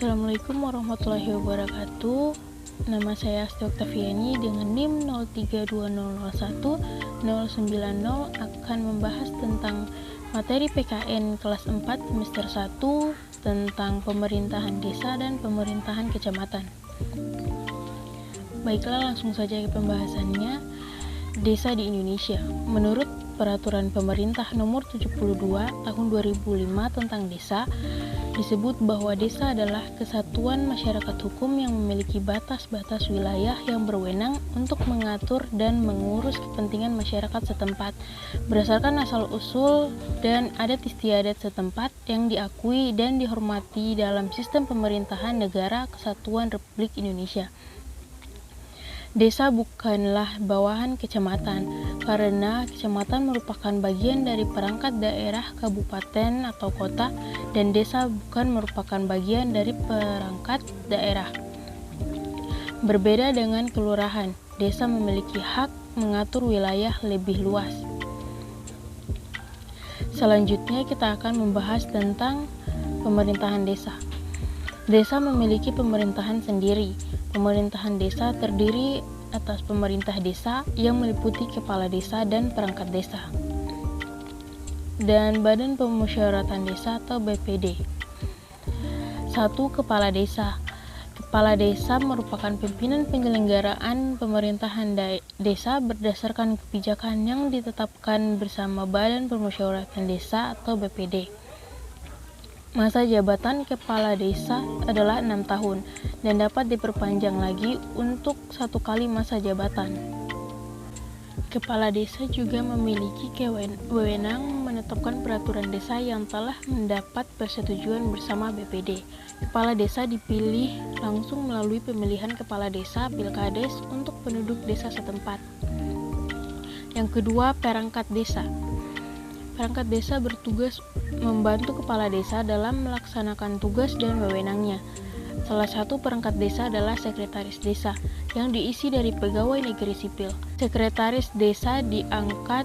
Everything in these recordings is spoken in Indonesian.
Assalamualaikum warahmatullahi wabarakatuh. Nama saya Asti Oktaviani dengan NIM 032001-090 akan membahas tentang materi PKN kelas 4 semester 1 tentang pemerintahan desa dan pemerintahan kecamatan. Baiklah, langsung saja ke pembahasannya. Desa di Indonesia. Menurut Peraturan Pemerintah Nomor 72 Tahun 2005 tentang Desa, disebut bahwa desa adalah kesatuan masyarakat hukum yang memiliki batas-batas wilayah yang berwenang untuk mengatur dan mengurus kepentingan masyarakat setempat berdasarkan asal-usul dan adat istiadat setempat yang diakui dan dihormati dalam sistem pemerintahan Negara Kesatuan Republik Indonesia. Desa bukanlah bawahan kecamatan, karena kecamatan merupakan bagian dari perangkat daerah kabupaten atau kota, dan desa bukan merupakan bagian dari perangkat daerah. Berbeda dengan kelurahan, desa memiliki hak mengatur wilayah lebih luas. Selanjutnya kita akan membahas tentang pemerintahan desa. Desa memiliki pemerintahan sendiri. Pemerintahan desa terdiri atas pemerintah desa yang meliputi kepala desa dan perangkat desa, dan Badan Pemusyawaratan Desa atau BPD. 1. Kepala Desa. Kepala desa merupakan pimpinan penyelenggaraan pemerintahan desa berdasarkan kebijakan yang ditetapkan bersama Badan Pemusyawaratan Desa atau BPD. Masa jabatan kepala desa adalah 6 tahun dan dapat diperpanjang lagi untuk 1 kali masa jabatan. Kepala desa juga memiliki wewenang menetapkan peraturan desa yang telah mendapat persetujuan bersama BPD. Kepala desa dipilih langsung melalui pemilihan kepala desa Pilkades untuk penduduk desa setempat. Yang kedua, perangkat desa. Perangkat desa bertugas membantu kepala desa dalam melaksanakan tugas dan wewenangnya. Salah satu perangkat desa adalah sekretaris desa, yang diisi dari pegawai negeri sipil. Sekretaris desa diangkat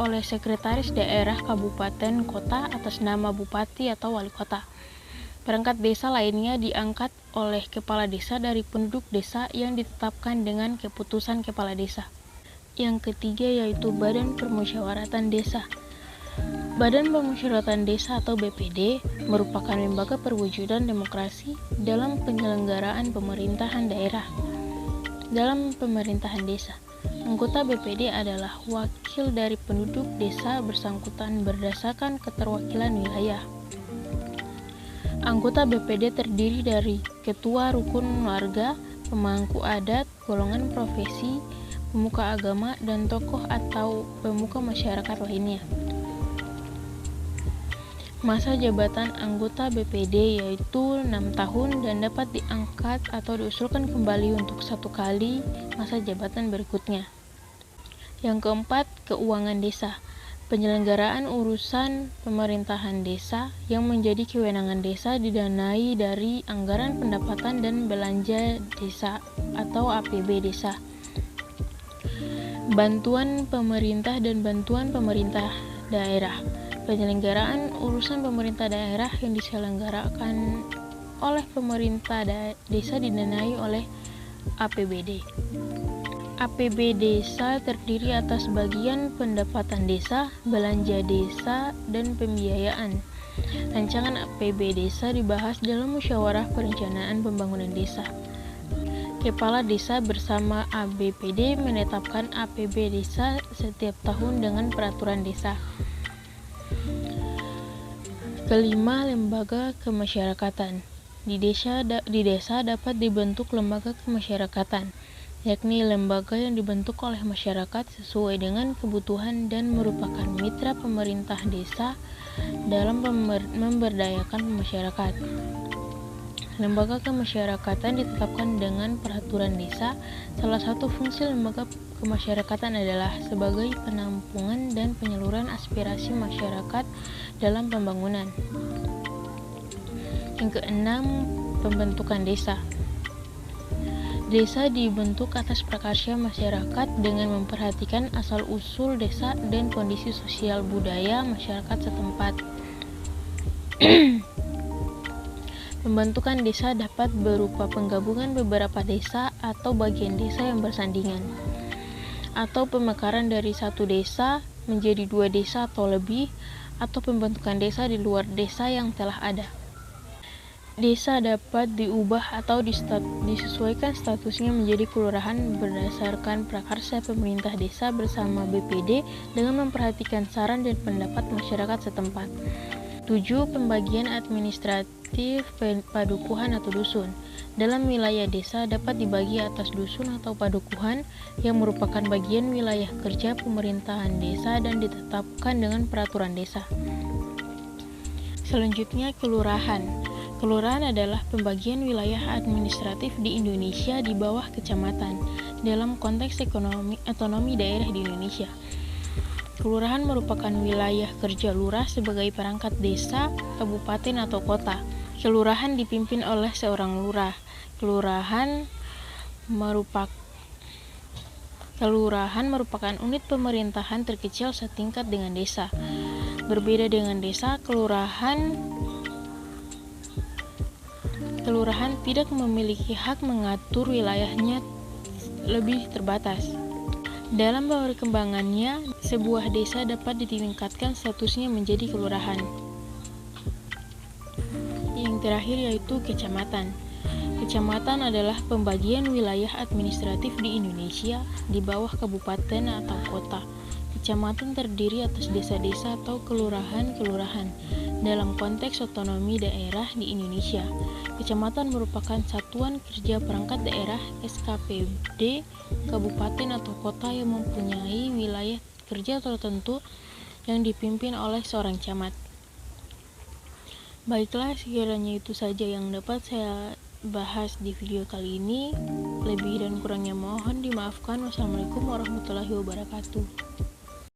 oleh sekretaris daerah kabupaten kota atas nama bupati atau wali kota. Perangkat desa lainnya diangkat oleh kepala desa dari penduduk desa yang ditetapkan dengan keputusan kepala desa. Yang ketiga yaitu Badan Permusyawaratan Desa. Badan Pemusyawaratan Desa atau BPD merupakan lembaga perwujudan demokrasi dalam penyelenggaraan pemerintahan daerah. Dalam pemerintahan desa, anggota BPD adalah wakil dari penduduk desa bersangkutan berdasarkan keterwakilan wilayah. Anggota BPD terdiri dari ketua rukun warga, pemangku adat, golongan profesi, pemuka agama, dan tokoh atau pemuka masyarakat lainnya. Masa jabatan anggota BPD yaitu 6 tahun dan dapat diangkat atau diusulkan kembali untuk 1 kali masa jabatan berikutnya. Yang keempat, keuangan desa. Penyelenggaraan urusan pemerintahan desa yang menjadi kewenangan desa didanai dari anggaran pendapatan dan belanja desa atau APB desa. Bantuan pemerintah dan bantuan pemerintah daerah. Penyelenggaraan urusan pemerintah daerah yang diselenggarakan oleh pemerintah desa didanai oleh APBD. APB desa terdiri atas bagian pendapatan desa, belanja desa, dan pembiayaan. Rancangan APB desa dibahas dalam musyawarah perencanaan pembangunan desa. Kepala desa bersama ABPD menetapkan APB desa setiap tahun dengan peraturan desa. Kelima, lembaga kemasyarakatan. Di desa dapat dibentuk lembaga kemasyarakatan, yakni lembaga yang dibentuk oleh masyarakat sesuai dengan kebutuhan dan merupakan mitra pemerintah desa dalam memberdayakan masyarakat. Lembaga kemasyarakatan ditetapkan dengan peraturan desa. Salah satu fungsi lembaga kemasyarakatan adalah sebagai penampungan dan penyaluran aspirasi masyarakat dalam pembangunan. Yang keenam, pembentukan desa. Desa dibentuk atas prakarya masyarakat dengan memperhatikan asal-usul desa dan kondisi sosial budaya masyarakat setempat. Pembentukan desa dapat berupa penggabungan beberapa desa atau bagian desa yang bersandingan, atau pemekaran dari satu desa menjadi 2 desa atau lebih, atau pembentukan desa di luar desa yang telah ada. Desa dapat diubah atau disesuaikan statusnya menjadi kelurahan berdasarkan prakarsa pemerintah desa bersama BPD dengan memperhatikan saran dan pendapat masyarakat setempat. 7. Pembagian administratif padukuhan atau dusun. Dalam wilayah desa dapat dibagi atas dusun atau padukuhan yang merupakan bagian wilayah kerja pemerintahan desa dan ditetapkan dengan peraturan desa. Selanjutnya, kelurahan. Kelurahan adalah pembagian wilayah administratif di Indonesia di bawah kecamatan dalam konteks otonomi daerah di Indonesia. Kelurahan merupakan wilayah kerja lurah sebagai perangkat desa, kabupaten, atau kota. Kelurahan dipimpin oleh seorang lurah. Kelurahan merupakan unit pemerintahan terkecil setingkat dengan desa. Berbeda dengan desa, kelurahan tidak memiliki hak mengatur wilayahnya lebih terbatas. Dalam perkembangannya, sebuah desa dapat ditingkatkan statusnya menjadi kelurahan. Yang terakhir yaitu kecamatan. Kecamatan adalah pembagian wilayah administratif di Indonesia di bawah kabupaten atau kota. Kecamatan terdiri atas desa-desa atau kelurahan-kelurahan dalam konteks otonomi daerah di Indonesia. Kecamatan merupakan satuan kerja perangkat daerah SKPD, kabupaten atau kota yang mempunyai wilayah kerja tertentu yang dipimpin oleh seorang camat. Baiklah, sekiranya itu saja yang dapat saya bahas di video kali ini. Lebih dan kurangnya mohon dimaafkan. Wassalamualaikum warahmatullahi wabarakatuh.